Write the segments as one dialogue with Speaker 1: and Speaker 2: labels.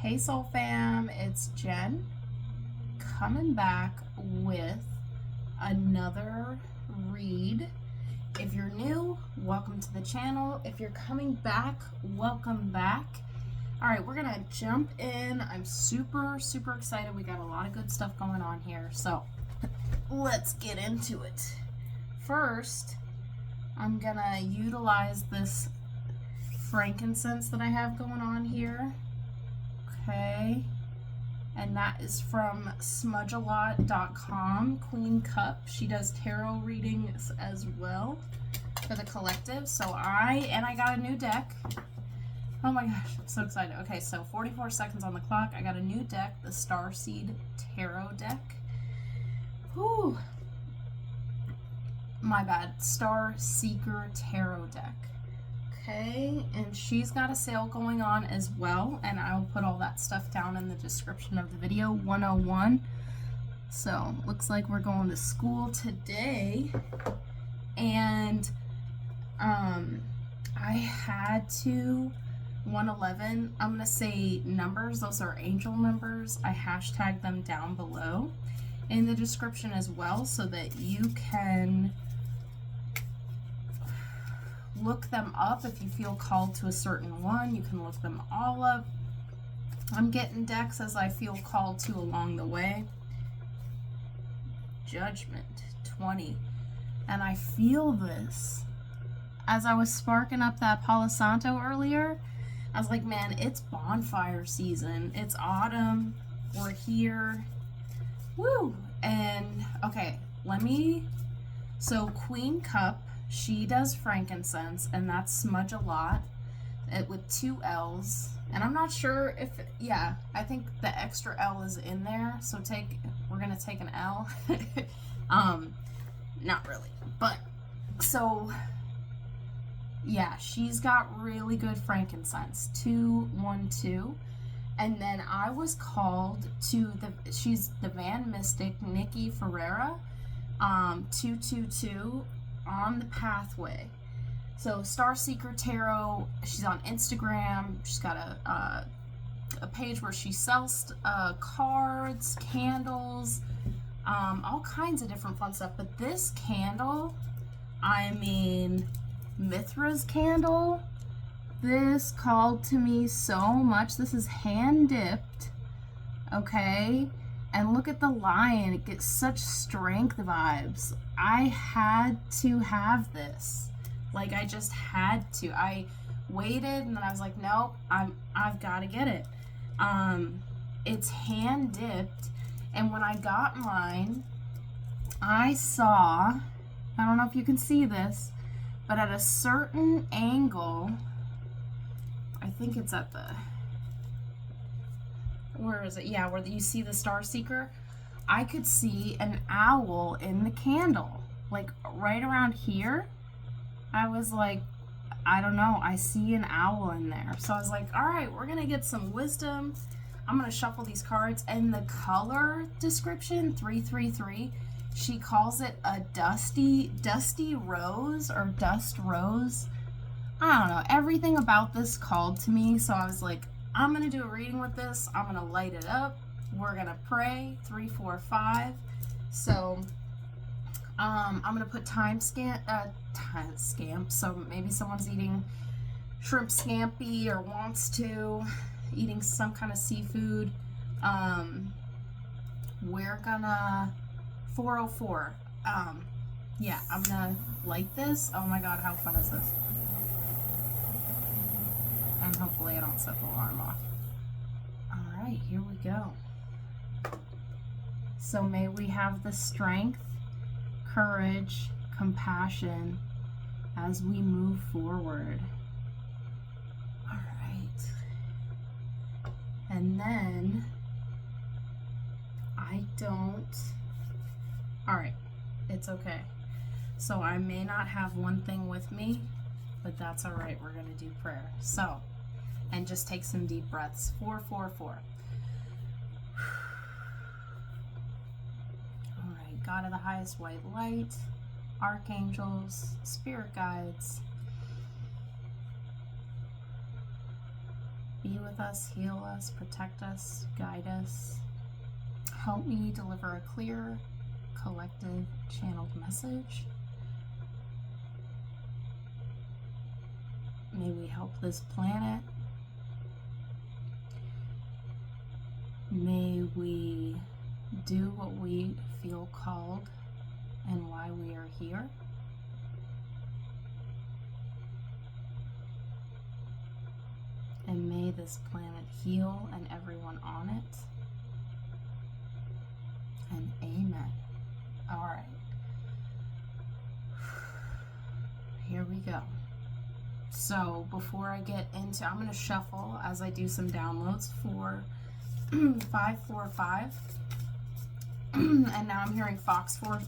Speaker 1: Hey Soul Fam, it's Jen coming back with another read. If you're new, welcome to the channel. If you're coming back, welcome back. All right, we're gonna jump in. I'm super excited. We got a lot of good stuff going on here, so let's get into it. First, I'm gonna utilize this frankincense that I have going on here. Okay, and that is from smudgealot.com, QueenCup. She does tarot readings as well for the collective. So I got a new deck. Oh my gosh, I'm so excited. Okay, so 44 seconds on the clock. I got a new deck, the Starseed Tarot deck. Whew. My bad, Star Seeker Tarot deck. Okay, and she's got a sale going on as well, and I'll put all that stuff down in the description of the video. 101. So looks like we're going to school today, and I had to 111. I'm gonna say numbers. Those are angel numbers. I hashtagged them down below in the description as well, so that you can look them up if you feel called to a certain one. You can look them all up. I'm getting decks as I feel called to along the way. Judgment 20. And I feel this as I was sparking up that Palo Santo earlier. I was like, man, it's bonfire season. It's autumn. We're here. Woo! And okay, so QueenCup, she does frankincense, and that's Smudge a Lot, with 2 L's. And I'm not sure if, yeah, I think the extra L is in there. So we're gonna take an L. Not really, but so yeah, she's got really good frankincense. 212. And then I was called to she's the Van Mystic, Nikki Ferreira, 222. On the pathway. So Starseeker Tarot, she's on Instagram. She's got a page where she sells cards, candles, all kinds of different fun stuff. But this candle, I mean, Mithra's candle, this called to me so much. This is hand dipped, okay? And look at the lion. It gets such strength vibes. I had to have this. Like, I just had to. I waited, and then I was like, nope, I've got to get it. It's hand dipped, and when I got mine, I saw, I don't know if you can see this, but at a certain angle, I think it's at the, where is it? Yeah, where you see the Star Seeker. I could see an owl in the candle, like right around here. I was like, I don't know, I see an owl in there. So I was like, all right, we're gonna get some wisdom. I'm gonna shuffle these cards. And the color description, 333, she calls it a dusty rose, or dust rose. I don't know, everything about this called to me. So I was like, I'm gonna do a reading with this. I'm gonna light it up. We're gonna pray. 3, 4, 5. So I'm gonna put time scamp. So maybe someone's eating shrimp scampi or wants to, eating some kind of seafood. We're gonna 404. Yeah, I'm gonna light this. Oh my god, how fun is this? And hopefully I don't set the alarm off. All right, here we go. So may we have the strength, courage, compassion as we move forward. All right. And then all right, it's okay. So I may not have one thing with me, but that's all right. We're going to do prayer. So, and just take some deep breaths. 4, 4, 4. All right, God of the highest white light, archangels, spirit guides, be be with us, heal us, protect us, guide us. Help me deliver a clear, collective, channeled message. May we help this planet. May we do what we feel called and why we are here. And may this planet heal and everyone on it. And amen. All right. Here we go. So before I get into, I'm going to shuffle as I do some downloads for 545. And now I'm hearing Fox for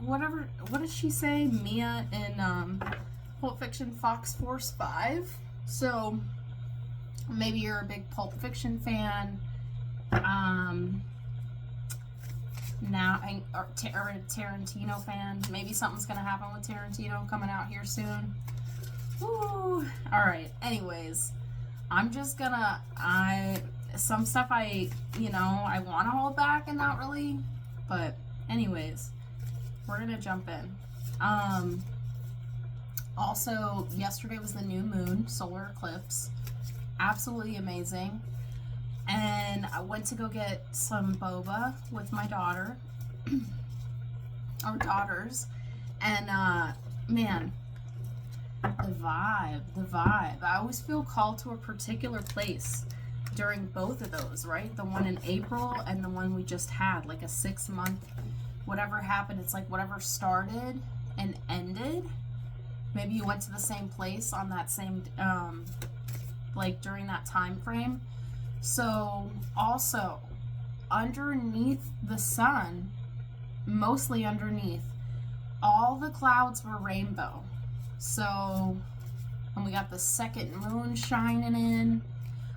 Speaker 1: whatever, what did she say? Mia in Pulp Fiction, Fox Force 5. So maybe you're a big Pulp Fiction fan. Now, or a Tarantino fan. Maybe something's gonna happen with Tarantino coming out here soon. Woo! Alright, anyways, I'm just gonna, some stuff I want to hold back and not really, but anyways, we're gonna jump in. Also, yesterday was the new moon, solar eclipse. Absolutely amazing. And I went to go get some boba with my daughter, or daughters, and man, the vibe. I always feel called to a particular place during both of those, right? The one in April and the one we just had, like a 6-month, whatever happened, it's like whatever started and ended. Maybe you went to the same place on that same, like during that time frame. So also underneath the sun, mostly underneath, all the clouds were rainbow. So, and we got the second moon shining in.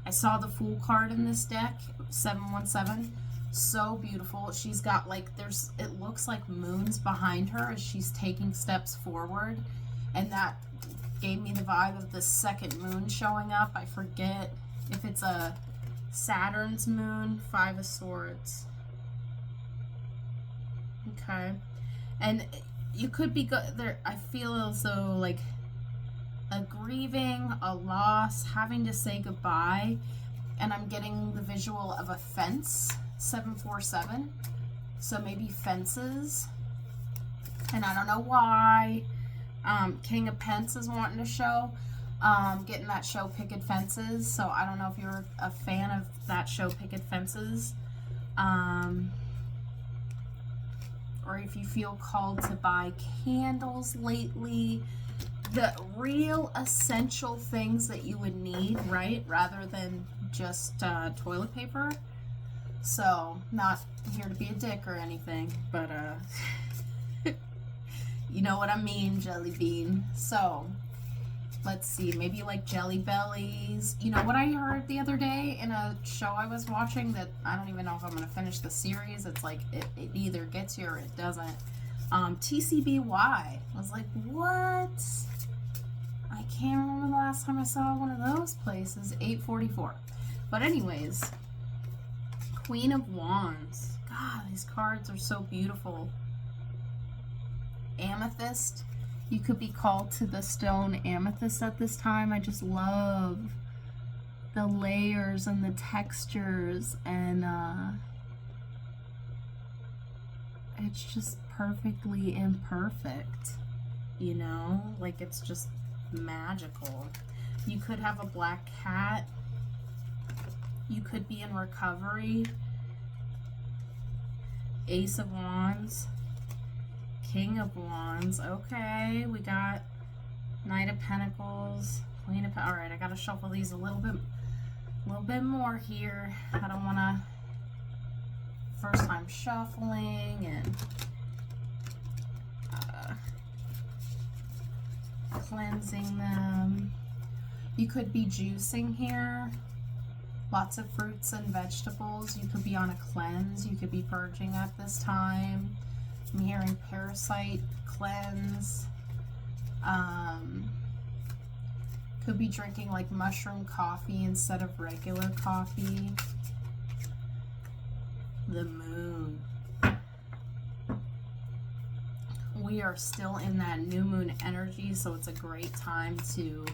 Speaker 1: I saw the Fool card in this deck, 717. So beautiful. She's got like, it looks like moons behind her as she's taking steps forward. And that gave me the vibe of the second moon showing up. I forget if it's a Saturn's moon, 5 of Swords. Okay. And you could be there. I feel as though like a grieving, a loss, having to say goodbye. And I'm getting the visual of a fence, 747. So maybe fences. And I don't know why. King of Pence is wanting to show. Getting that show Picket Fences. So I don't know if you're a fan of that show Picket Fences. Or if you feel called to buy candles lately. The real essential things that you would need, right? Rather than just toilet paper. So, not here to be a dick or anything, but you know what I mean, Jelly Bean. So, let's see, maybe like Jelly Bellies. You know what I heard the other day in a show I was watching that I don't even know if I'm going to finish the series. It's like, it either gets you or it doesn't. TCBY. I was like, what? I can't remember the last time I saw one of those places. 844. But anyways, Queen of Wands. God, these cards are so beautiful. Amethyst. You could be called to the stone amethyst at this time. I just love the layers and the textures, and it's just perfectly imperfect, you know? Like, it's just magical. You could have a black cat. You could be in recovery. Ace of Wands. King of Wands. Okay, we got Knight of Pentacles. Queen of Pentacles. Alright, I gotta shuffle these a little bit more here. I don't wanna first time shuffling and cleansing them. You could be juicing here. Lots of fruits and vegetables. You could be on a cleanse. You could be purging at this time. I'm hearing parasite cleanse. Could be drinking like mushroom coffee instead of regular coffee. The moon. We are still in that new moon energy, so it's a great time to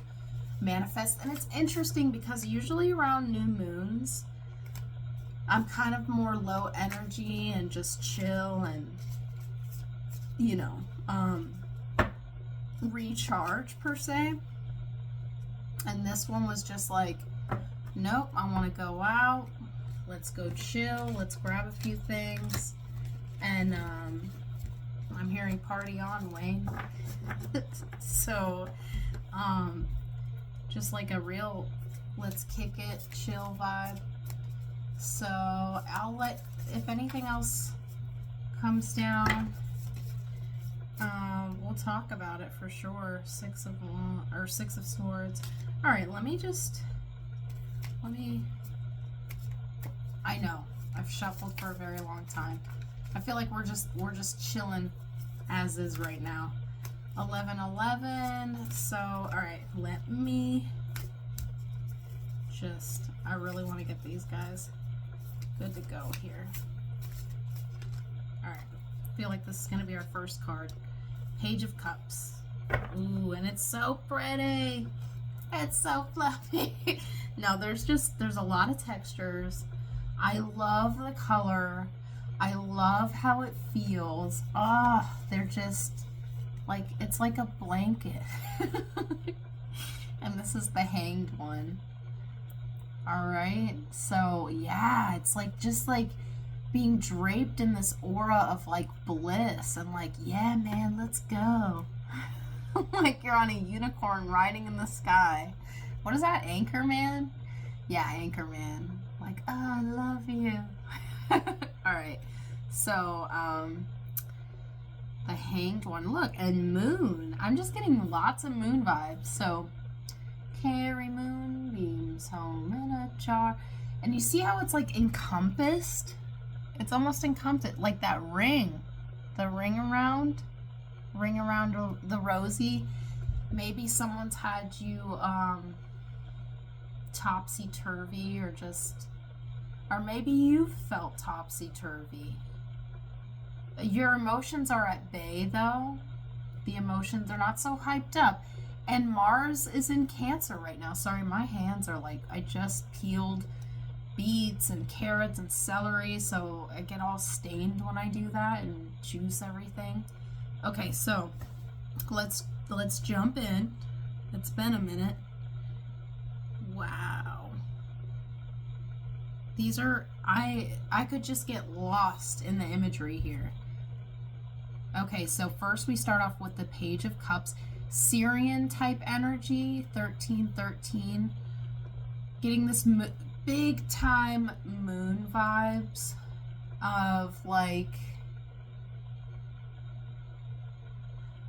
Speaker 1: manifest. And it's interesting because usually around new moons, I'm kind of more low energy and just chill and, you know, recharge per se. And this one was just like, nope, I want to go out. Let's go chill. Let's grab a few things. And I'm hearing party on, Wayne. So, just like a real let's kick it, chill vibe. So I'll let, if anything else comes down, we'll talk about it for sure. Six of Swords. All right, I know I've shuffled for a very long time. I feel like we're just chilling as is right now. 11. So all right, let me just, I really want to get these guys good to go here. All right, I feel like this is gonna be our first card. Page of Cups. Ooh, and it's so pretty. It's so fluffy. No, there's a lot of textures. I love the color. I love how it feels. Oh, they're just like, it's like a blanket. And this is the Hanged one. All right, so yeah, it's like just like being draped in this aura of like bliss and like, yeah, man, let's go. Like you're on a unicorn riding in the sky. What is that, Anchorman? Yeah, Anchorman. Like, oh, I love you. All right, so the Hanged one, look, and moon. I'm just getting lots of moon vibes. So carry moonbeams home in a jar. And you see how it's like encompassed? It's almost encompassed, like that ring. The ring around the rosy. Maybe someone's had you topsy-turvy, or maybe you felt topsy-turvy. Your emotions are at bay though. The emotions are not so hyped up. And Mars is in Cancer right now. Sorry, my hands are like, I just peeled beets and carrots and celery, so I get all stained when I do that and juice everything. Okay, so let's jump in. It's been a minute. Wow. These are, I could just get lost in the imagery here. Okay, so first we start off with the Page of Cups. Syrian type energy, 1313. Getting this big time moon vibes of like,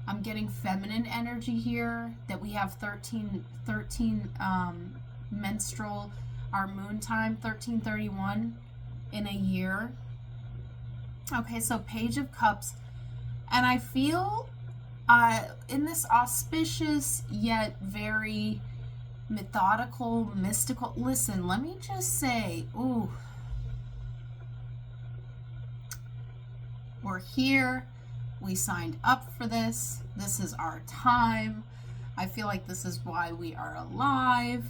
Speaker 1: I'm getting feminine energy here, that we have 13 menstrual, our moon time, 1331 in a year. Okay, so Page of Cups. And I feel in this auspicious yet very methodical, mystical, listen, let me just say, ooh, we're here. We signed up for this. This is our time. I feel like this is why we are alive.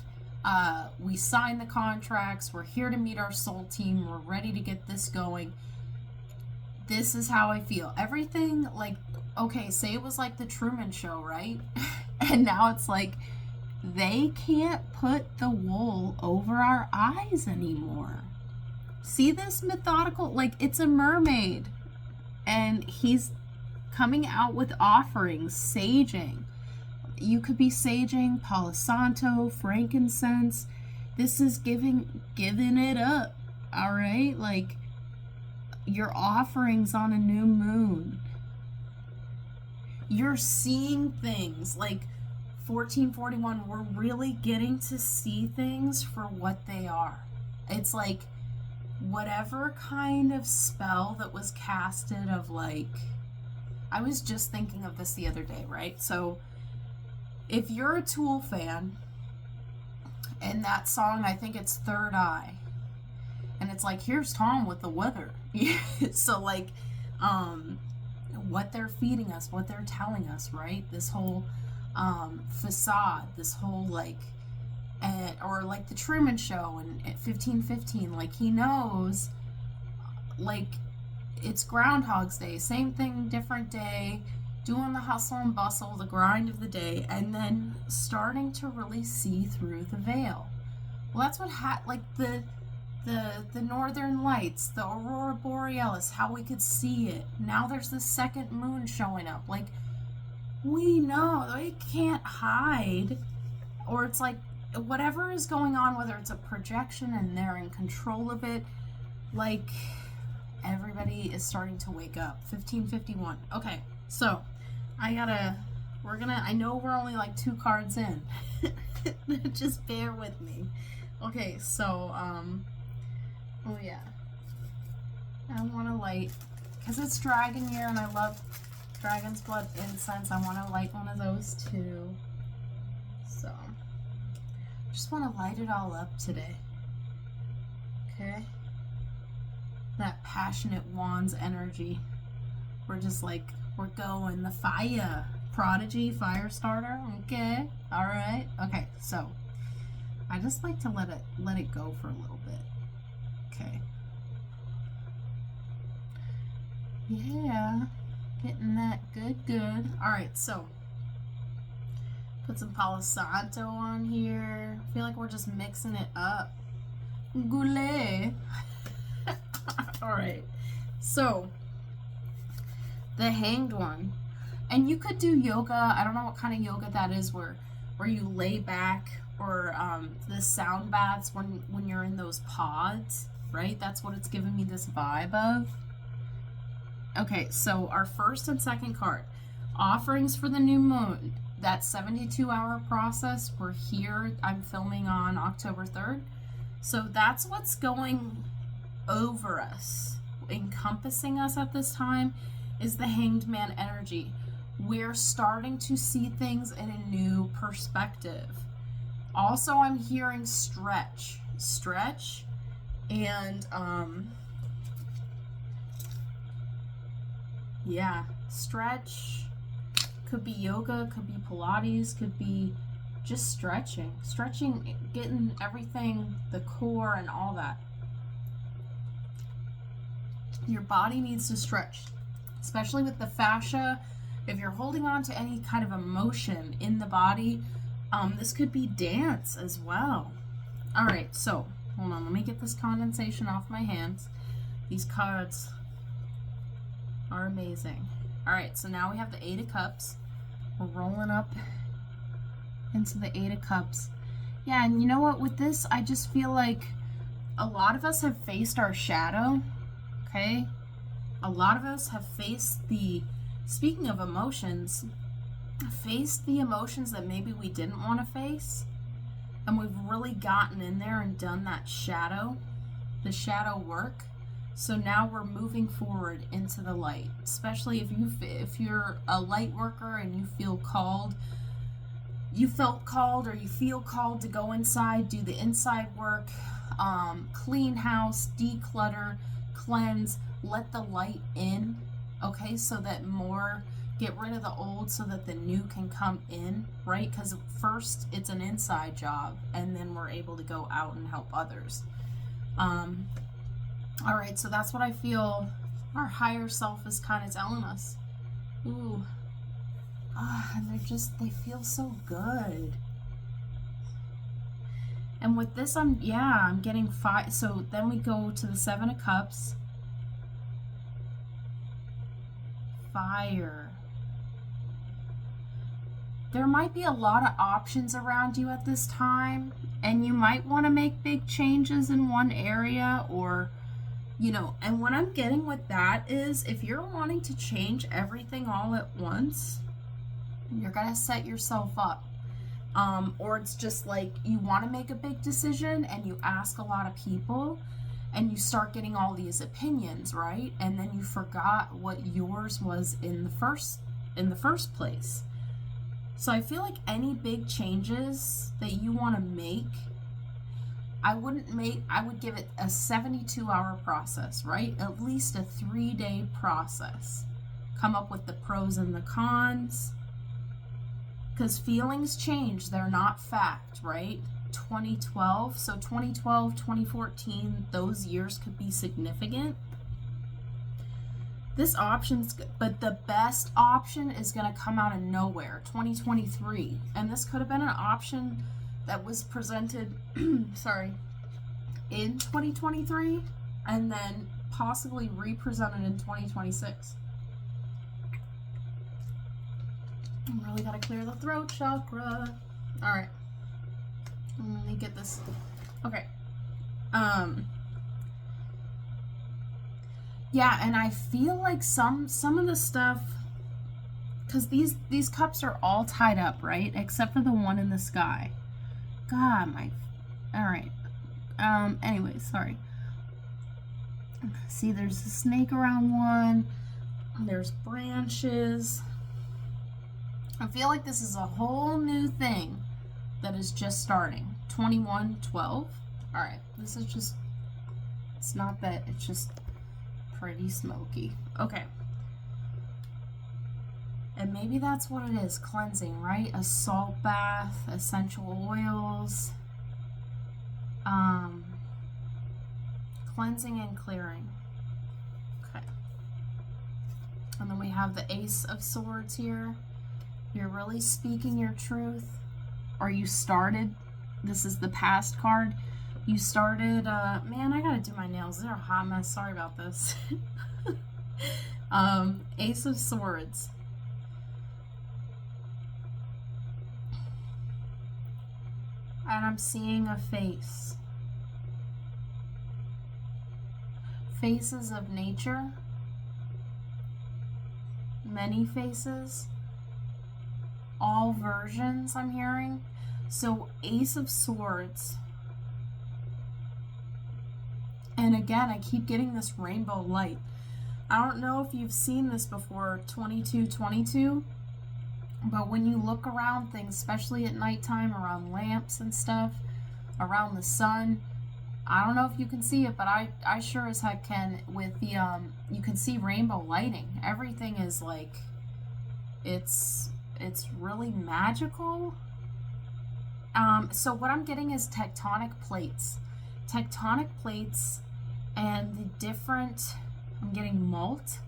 Speaker 1: We signed the contracts. We're here to meet our soul team. We're ready to get this going. This is how I feel. Everything, like, okay, say it was like the Truman Show, right? And now it's like, they can't put the wool over our eyes anymore. See this methodical, like, it's a mermaid. And he's coming out with offerings, saging. You could be saging Palo Santo, frankincense. This is giving it up, all right? Like, your offerings on a new moon. You're seeing things like 1441. We're really getting to see things for what they are. It's like whatever kind of spell that was casted of like, I was just thinking of this the other day, right? So if you're a Tool fan, in that song, I think it's Third Eye. And it's like, here's Tom with the weather. So, like, what they're feeding us, what they're telling us, right? This whole facade, this whole, like, or like the Truman Show and 1515, like, he knows, like, it's Groundhog's Day, same thing, different day, doing the hustle and bustle, the grind of the day, and then starting to really see through the veil. Well, that's what like the northern lights, the aurora borealis, how we could see it. Now there's the second moon showing up. Like, we know they can't hide, or it's like whatever is going on, whether it's a projection and they're in control of it, like, everybody is starting to wake up. 1551. Okay, so I know we're only like 2 cards in. Just bear with me. Okay, so, oh yeah. I want to light, because it's dragon year and I love dragon's blood incense. I want to light one of those too. So, just want to light it all up today. Okay? That passionate wands energy. We're just like, we're going. The fire. Prodigy, fire starter. Okay. Alright. Okay, so I just like to let it go for a little bit. Okay. Yeah. Getting that good. Alright, so put some Palo Santo on here. I feel like we're just mixing it up. Goulet. Alright, so the Hanged One, and you could do yoga. I don't know what kind of yoga that is, where you lay back, or the sound baths when you're in those pods, right? That's what it's giving me this vibe of. Okay, so our first and second card, offerings for the new moon. That 72-hour process, we're here. I'm filming on October 3rd, so that's what's going over us, encompassing us at this time, is the Hanged Man energy. We're starting to see things in a new perspective. Also, I'm hearing stretch, and yeah, stretch. Could be yoga, could be Pilates, could be just stretching, getting everything, the core and all that. Your body needs to stretch, especially with the fascia. If you're holding on to any kind of emotion in the body, this could be dance as well. All right, so hold on, let me get this condensation off my hands. These cards are amazing. All right, so now we have the 8 of Cups. We're rolling up into the 8 of Cups. Yeah, and you know what? With this, I just feel like a lot of us have faced our shadow. Okay, a lot of us have faced speaking of emotions, faced the emotions that maybe we didn't want to face, and we've really gotten in there and done that the shadow work. So now we're moving forward into the light, especially if you're a light worker and you felt called, or you feel called to go inside, do the inside work, clean house, declutter, cleanse, let the light in, okay, so that get rid of the old so that the new can come in, right? Because first it's an inside job, and then we're able to go out and help others. All right, so that's what I feel our higher self is kind of telling us. Ooh. And they feel so good. And with this, I'm getting 5. So then we go to the 7 of Cups. Fire. There might be a lot of options around you at this time, and you might want to make big changes in one area, or, and what I'm getting with that is, if you're wanting to change everything all at once, you're going to set yourself up. Or it's just like you want to make a big decision and you ask a lot of people and you start getting all these opinions, right? And then you forgot what yours was in the first place. So I feel like any big changes that you want to make, I would give it a 72-hour process, right? At least a 3-day process. Come up with the pros and the cons. Because feelings change, they're not fact, right? 2012, so 2012, 2014, those years could be significant. This option's, but the best option is going to come out of nowhere, 2023. And this could have been an option that was presented, sorry, in 2023 and then possibly represented in 2026. I really got to clear the throat chakra. All right. Let me get this. Okay. Yeah, and I feel like some of the stuff, because these cups are all tied up, right? Except for the one in the sky. God, all right. Anyway, sorry. See, there's a snake around one. There's branches. I feel like this is a whole new thing that is just starting. 21-12. All right, this is just, it's not that, it's just pretty smoky. Okay. And maybe that's what it is, cleansing, right? A salt bath, essential oils, cleansing and clearing. Okay. And then we have the Ace of Swords here. You're really speaking your truth, or you started, this is the past card. You started, man, I gotta do my nails. They're a hot mess. Sorry about this. Ace of Swords. And I'm seeing a face. Faces of nature. Many faces. All versions I'm hearing. So Ace of Swords. And again, I keep getting this rainbow light. I don't know if you've seen this before, 2222. But when you look around things, especially at nighttime, around lamps and stuff, around the sun, I don't know if you can see it, but I sure as heck can with the, you can see rainbow lighting. Everything is like, it's really magical. So what I'm getting is tectonic plates. Tectonic plates and the different, I'm getting malt,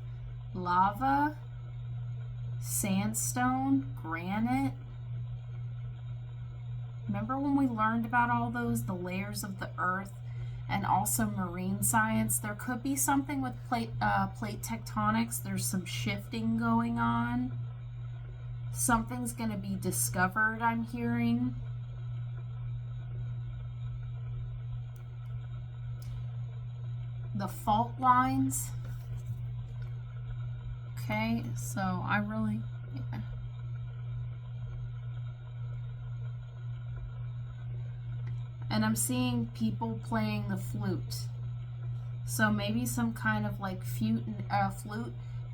Speaker 1: lava, sandstone, granite. Remember when we learned about all those, the layers of the earth, and also marine science? There could be something with plate tectonics. There's some shifting going on. Something's going to be discovered, I'm hearing. The fault lines. Okay, so I really, yeah. And I'm seeing people playing the flute. So maybe some kind of like flute.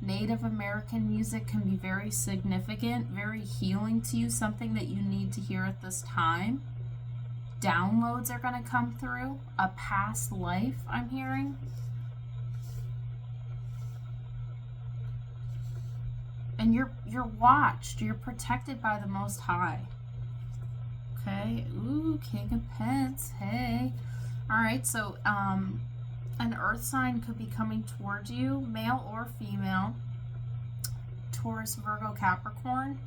Speaker 1: Native American music can be very significant, very healing to you, something that you need to hear at this time. Downloads are going to come through. A past life, I'm hearing. And you're watched. You're protected by the Most High. Okay. Ooh, King of Pence. Hey. All right. So, an earth sign could be coming towards you, male or female. Taurus, Virgo, Capricorn.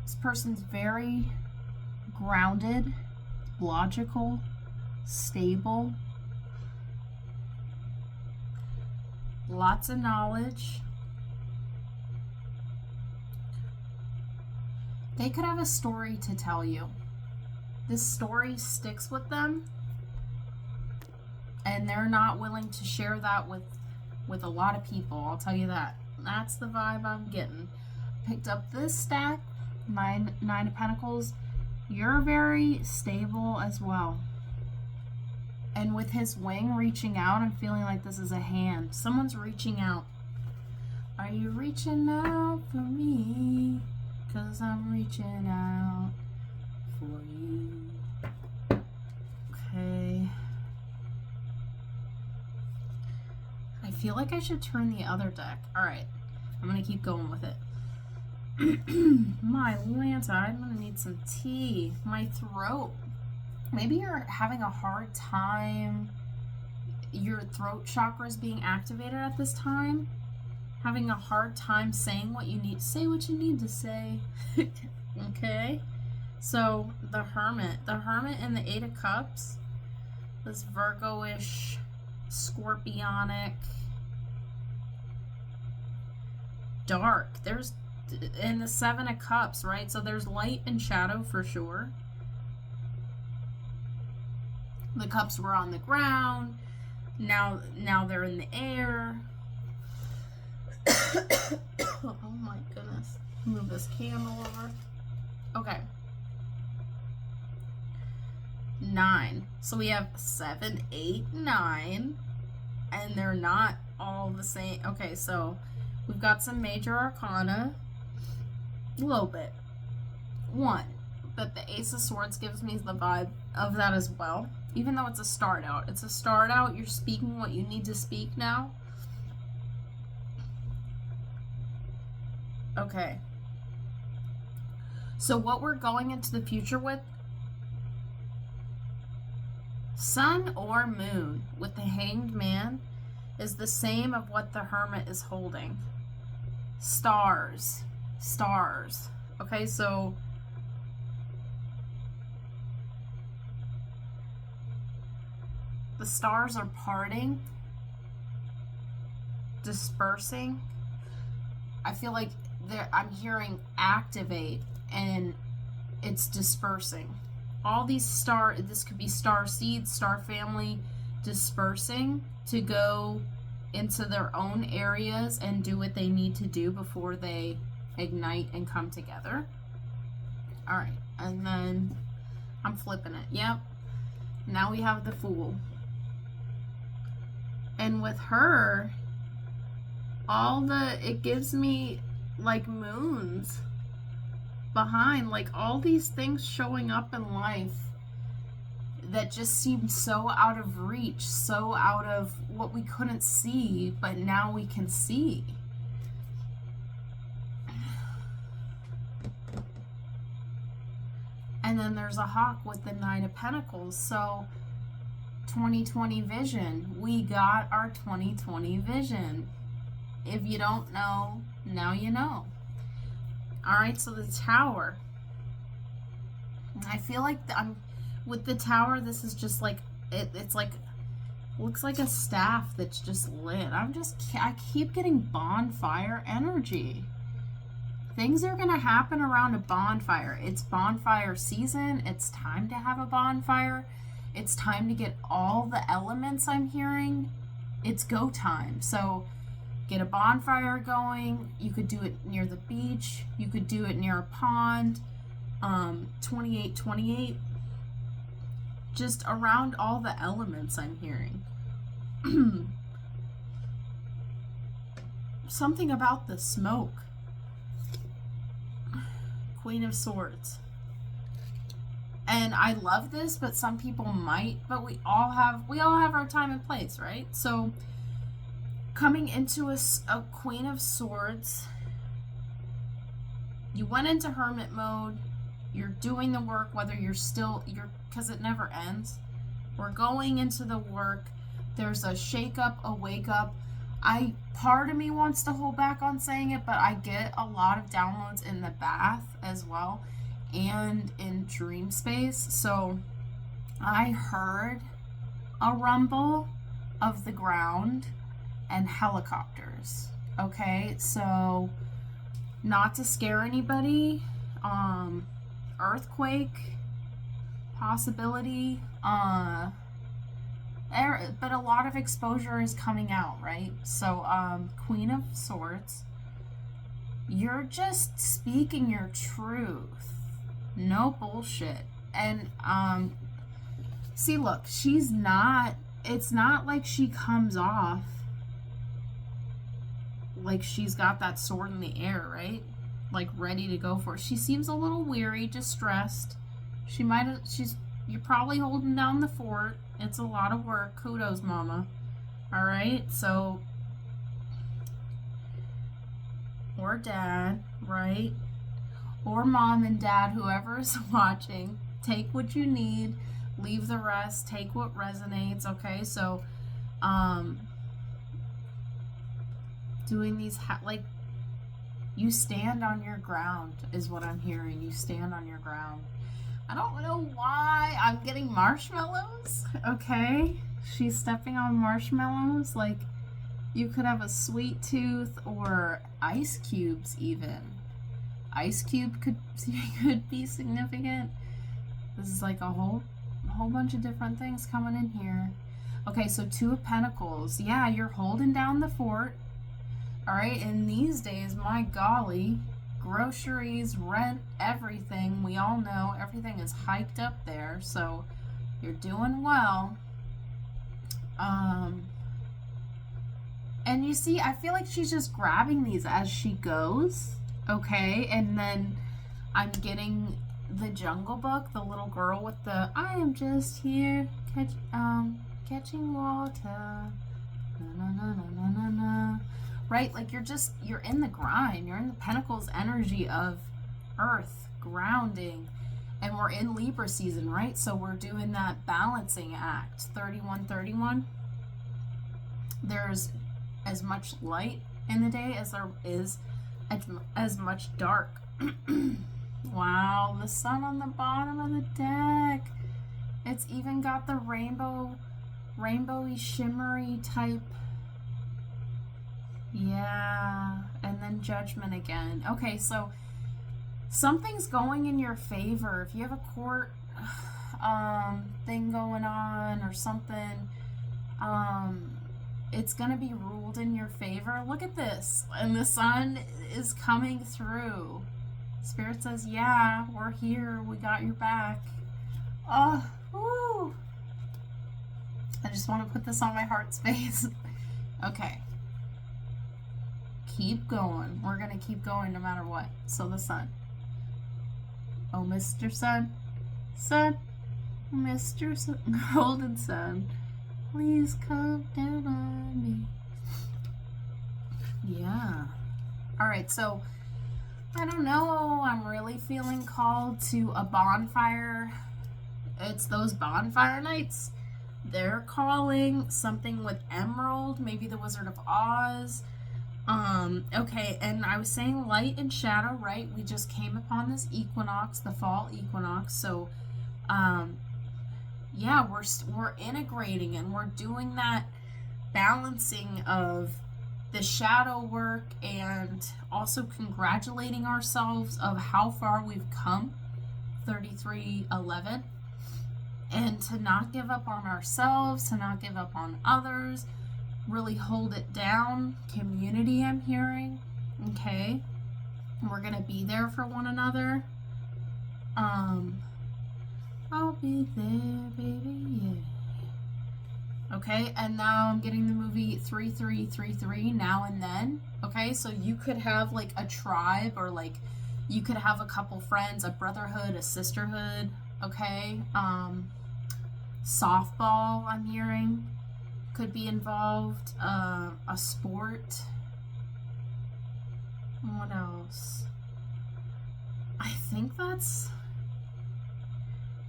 Speaker 1: This person's very grounded, logical, stable. Lots of knowledge. They could have a story to tell you. This story sticks with them, and they're not willing to share that with a lot of people. I'll tell you that. That's the vibe I'm getting. Picked up this stack, Nine of Pentacles. You're very stable as well. And with his wing reaching out, I'm feeling like this is a hand. Someone's reaching out. Are you reaching out for me? 'Cause I'm reaching out for you. feel like I should turn the other deck. All right, I'm gonna keep going with it. My Lanta, I'm gonna need some tea. My throat. Maybe you're having a hard time. Your throat chakra is being activated at this time. Having a hard time saying what you need to say, what you need to say. Okay? So, the Hermit. The Hermit and the Eight of Cups. This Virgo-ish, scorpionic, dark. There's, in the Seven of Cups, right? So there's light and shadow for sure. The cups were on the ground. Now they're in the air. Oh my goodness. Move this candle over. Okay. 9. So we have 7, 8, 9. And they're not all the same. Okay, so we've got some major arcana. A little bit. 1. But the Ace of Swords gives me the vibe of that as well. Even though it's a start out. It's a start out. You're speaking what you need to speak now. Okay. So what we're going into the future with, Sun or Moon with the Hanged Man, is the same of what the Hermit is holding. Stars. Stars. Okay, so the stars are parting, dispersing. I feel like I'm hearing activate, and it's dispersing. All these this could be star seeds, star family, dispersing to go into their own areas and do what they need to do before they ignite and come together. All right, and then I'm flipping it. Yep. Now we have the Fool. And with her, it gives me like moons behind, like all these things showing up in life that just seem so out of reach, so out of what we couldn't see, but now we can see. And then there's a hawk with the 9 of Pentacles. So 2020 vision. We got our 2020 vision. If you don't know, now you know. All right, so the Tower. I feel like with the Tower, this is just like, it's like, looks like a staff that's just lit. I keep getting bonfire energy. Things are going to happen around a bonfire. It's bonfire season. It's time to have a bonfire. It's time to get all the elements I'm hearing. It's go time. So get a bonfire going. You could do it near the beach. You could do it near a pond. 2828. Just around all the elements I'm hearing. Something about the smoke. Queen of Swords. And I love this, but some people might, but we all have our time and place, right? So coming into a Queen of Swords, you went into hermit mode, you're doing the work, whether because it never ends. We're going into the work. There's a shake up, a wake up. Part of me wants to hold back on saying it, but I get a lot of downloads in the bath as well and in dream space. So I heard a rumble of the ground and helicopters. Okay, so not to scare anybody, earthquake possibility, but a lot of exposure is coming out, right? So Queen of Swords, you're just speaking your truth, no bullshit. And see, look, it's not like she comes off like she's got that sword in the air, right? Like ready to go for it. She seems a little weary, distressed. You're probably holding down the fort. It's a lot of work. Kudos, mama. All right. So or dad, right? Or mom and dad, whoever is watching. Take what you need, leave the rest, take what resonates, okay? So, doing these, like, you stand on your ground is what I'm hearing. You stand on your ground. I don't know why I'm getting marshmallows, okay? She's stepping on marshmallows. Like, you could have a sweet tooth or ice cubes even. Ice cube could be significant. This is like a whole bunch of different things coming in here. Okay, so Two of Pentacles. Yeah, you're holding down the fort. All right, and these days, my golly, groceries, rent, everything, we all know everything is hiked up there, so you're doing well. And you see, I feel like she's just grabbing these as she goes, okay? And then I'm getting the Jungle Book, the little girl with the, I am just here catching water, na na na na na na. Right? Like you're in the grind. You're in the Pentacles energy of earth, grounding. And we're in Libra season, right? So we're doing that balancing act. 31-31. There's as much light in the day as there is as much dark. Wow, the sun on the bottom of the deck. It's even got the rainbowy, shimmery type. Yeah, and then Judgment again. Okay, so something's going in your favor. If you have a court thing going on or something, it's going to be ruled in your favor. Look at this. And the sun is coming through. Spirit says, yeah, we're here. We got your back. Oh, woo. I just want to put this on my heart space. Okay. Keep going. We're going to keep going no matter what. So the sun. Oh, Mr. Sun. Sun. Mr. Sun. Golden Sun. Please come down on me. Yeah. Alright, so I don't know. I'm really feeling called to a bonfire. It's those bonfire nights. They're calling something with emerald. Maybe the Wizard of Oz. Okay, and I was saying light and shadow, right? We just came upon this equinox, the fall equinox. So, yeah, we're integrating and we're doing that balancing of the shadow work and also congratulating ourselves of how far we've come, 3311, and to not give up on ourselves, to not give up on others, really hold it down. Community, I'm hearing. Okay, we're gonna be there for one another. I'll be there, baby, yeah. Okay, and now I'm getting the movie 3333, Now and Then. Okay, so you could have like a tribe, or like you could have a couple friends, a brotherhood, a sisterhood. Okay, softball, I'm hearing, could be involved. A sport. What else? I think that's,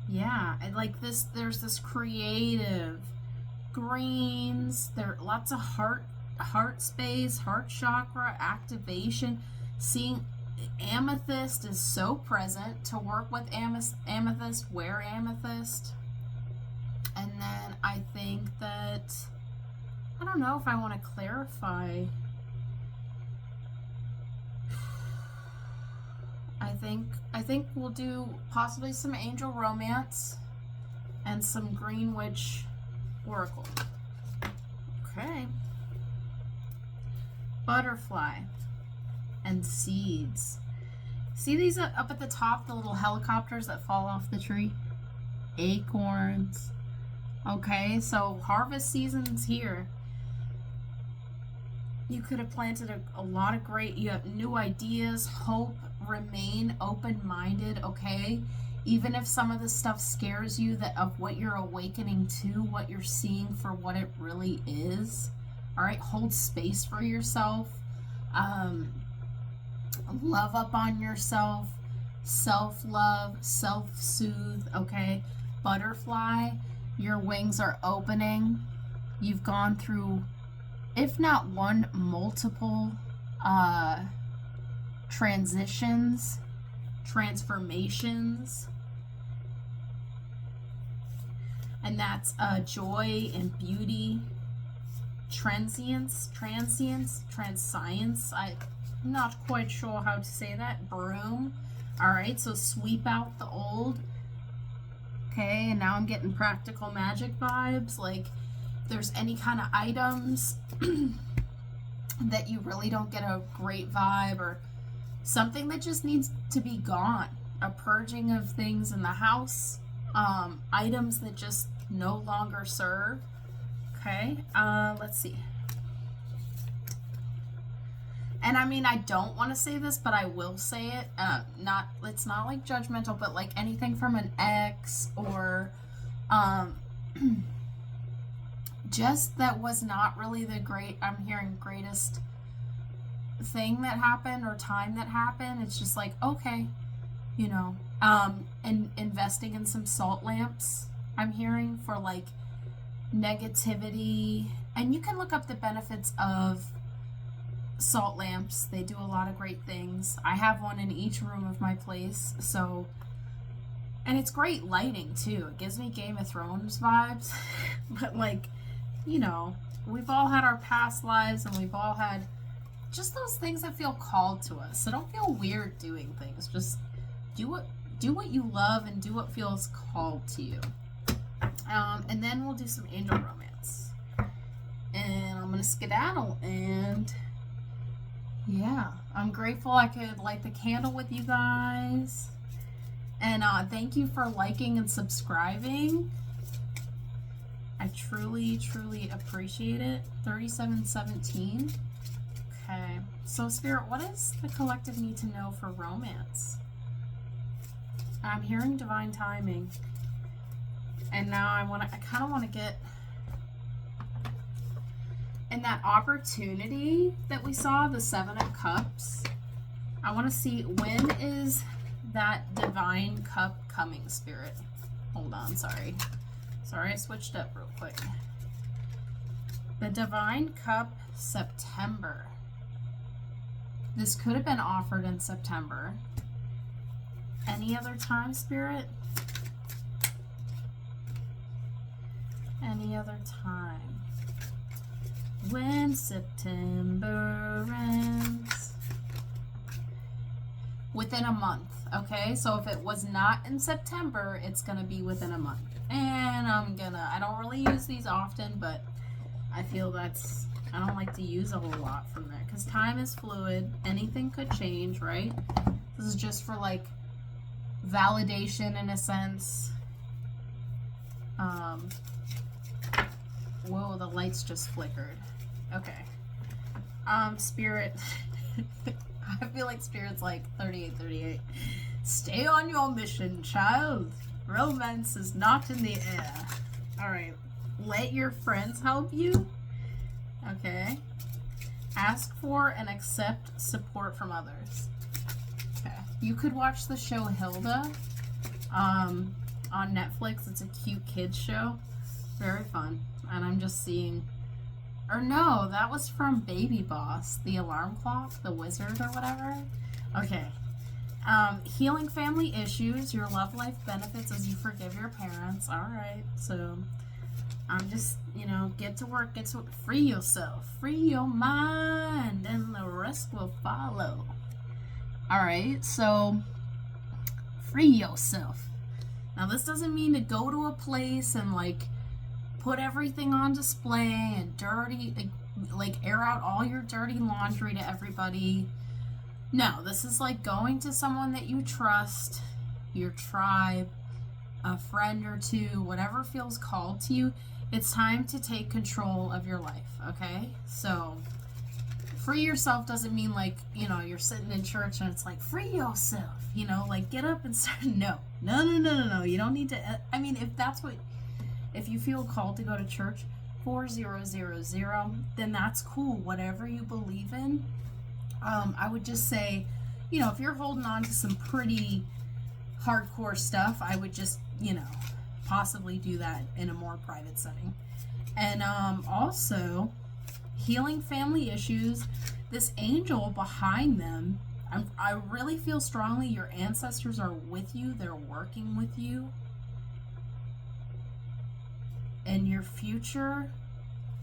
Speaker 1: yeah, like this, there's this creative greens, there are lots of heart space, heart chakra activation. Seeing amethyst is so present. To work with amethyst, wear amethyst. And then I think that, I don't know if I want to clarify. I think we'll do possibly some angel romance and some green witch oracle. Okay. Butterfly and seeds. See these up at the top, the little helicopters that fall off the tree? Acorns. Okay, so harvest season's here. You could have planted a lot of great, you have new ideas, hope, remain open-minded, okay? Even if some of this stuff scares you, that of what you're awakening to, what you're seeing for what it really is. All right, hold space for yourself. Love up on yourself, self-love, self-soothe, okay? Butterfly, your wings are opening. You've gone through, if not one, multiple transitions, transformations. And that's joy and beauty, transience, I'm not quite sure how to say that. Broom. All right, so sweep out the old. Okay, and now I'm getting practical magic vibes. Like, if there's any kind of items that you really don't get a great vibe, or something that just needs to be gone, a purging of things in the house, items that just no longer serve. Okay, let's see. And I mean, I don't want to say this, but I will say it. It's not like judgmental, but like anything from an ex, or just that was not really the greatest thing that happened or time that happened. It's just like, okay, you know, and investing in some salt lamps, I'm hearing, for like negativity. And you can look up the benefits of salt lamps. They do a lot of great things. I have one in each room of my place, so, and it's great lighting too. It gives me Game of Thrones vibes. But like, you know, we've all had our past lives, and we've all had just those things that feel called to us. So don't feel weird doing things. Just do what you love, and do what feels called to you. And then we'll do some angel romance. And I'm gonna skedaddle, and yeah, I'm grateful I could light the candle with you guys. And thank you for liking and subscribing. I truly, truly appreciate it. 3717. Okay. So, Spirit, what does the collective need to know for romance? I'm hearing divine timing. And now I kind of want to get in that opportunity that we saw, the 7 of Cups. I want to see, when is that divine cup coming, Spirit? Hold on, sorry, I switched up real quick. The divine cup, September. This could have been offered in September. Any other time, Spirit? Any other time? When September ends. Within a month, okay? So if it was not in September, it's gonna be within a month. And I don't really use these often, but I feel I don't like to use a whole lot from there, because time is fluid. Anything could change, right? This is just for like validation in a sense. Whoa, the lights just flickered. Okay. Spirit. I feel like Spirit's like 3838. Stay on your mission, child. Romance is not in the air. Alright. Let your friends help you. Okay. Ask for and accept support from others. Okay. You could watch the show Hilda on Netflix. It's a cute kids show. Very fun. And I'm just seeing, or no, that was from Baby Boss, the alarm clock, the wizard or whatever. Okay. Healing family issues, your love life benefits as you forgive your parents. All right. So I'm just, get to work, free yourself, free your mind, and the rest will follow. All right. So free yourself. Now, this doesn't mean to go to a place and like put everything on display and dirty, like air out all your dirty laundry to everybody. No, this is like going to someone that you trust, your tribe, a friend or two, whatever feels called to you. It's time to take control of your life, okay? So free yourself doesn't mean like, you're sitting in church and it's like, free yourself, like get up and start. No. You don't need to, if you feel called to go to church, 4000, then that's cool. Whatever you believe in. I would just say, you know, if you're holding on to some pretty hardcore stuff, I would just, you know, possibly do that in a more private setting. And also, healing family issues. This angel behind them, I really feel strongly your ancestors are with you. They're working with you. And your future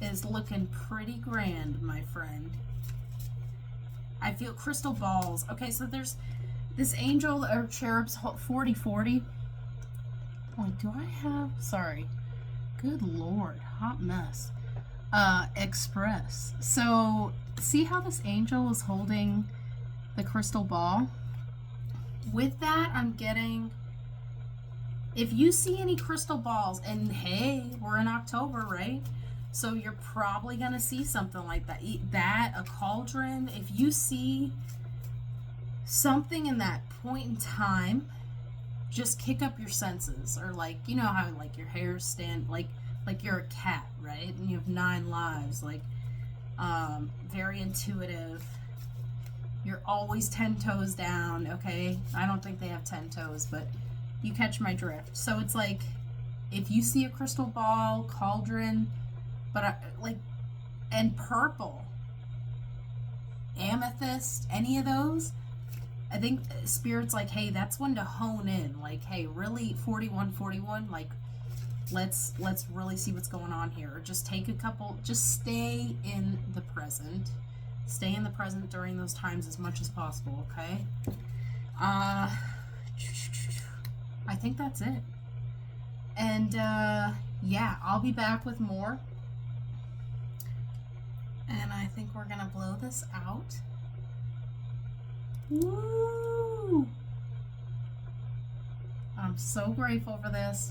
Speaker 1: is looking pretty grand, my friend. I feel crystal balls. Okay, so there's this angel or cherubs 4040. Oh, do I have? Sorry. Good Lord. Hot mess. Express. So, see how this angel is holding the crystal ball? With that, I'm getting, if you see any crystal balls, and hey, we're in October, right? So you're probably going to see something like that. That, a cauldron, if you see something in that point in time, just kick up your senses. Or like, you know how like your hairs stand, like you're a cat, right? And you have 9 lives, like very intuitive. You're always 10 toes down, okay? I don't think they have 10 toes, but you catch my drift. So it's like, if you see a crystal ball, cauldron, but like, and purple, amethyst, any of those, I think Spirit's like, hey, that's when to hone in. Like, hey, really, 4141, like, let's really see what's going on here. Or just take a couple, just stay in the present. Stay in the present during those times as much as possible, okay? I think that's it. And, yeah, I'll be back with more. And I think we're gonna blow this out. Woo! I'm so grateful for this.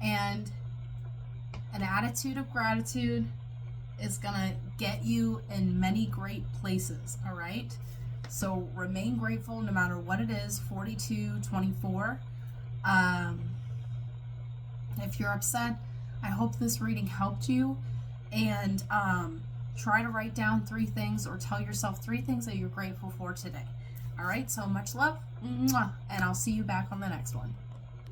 Speaker 1: And an attitude of gratitude is gonna get you in many great places, all right? So remain grateful no matter what it is. 4224. If you're upset, I hope this reading helped you. And try to write down 3 things, or tell yourself 3 things that you're grateful for today. All right, so much love, and I'll see you back on the next one.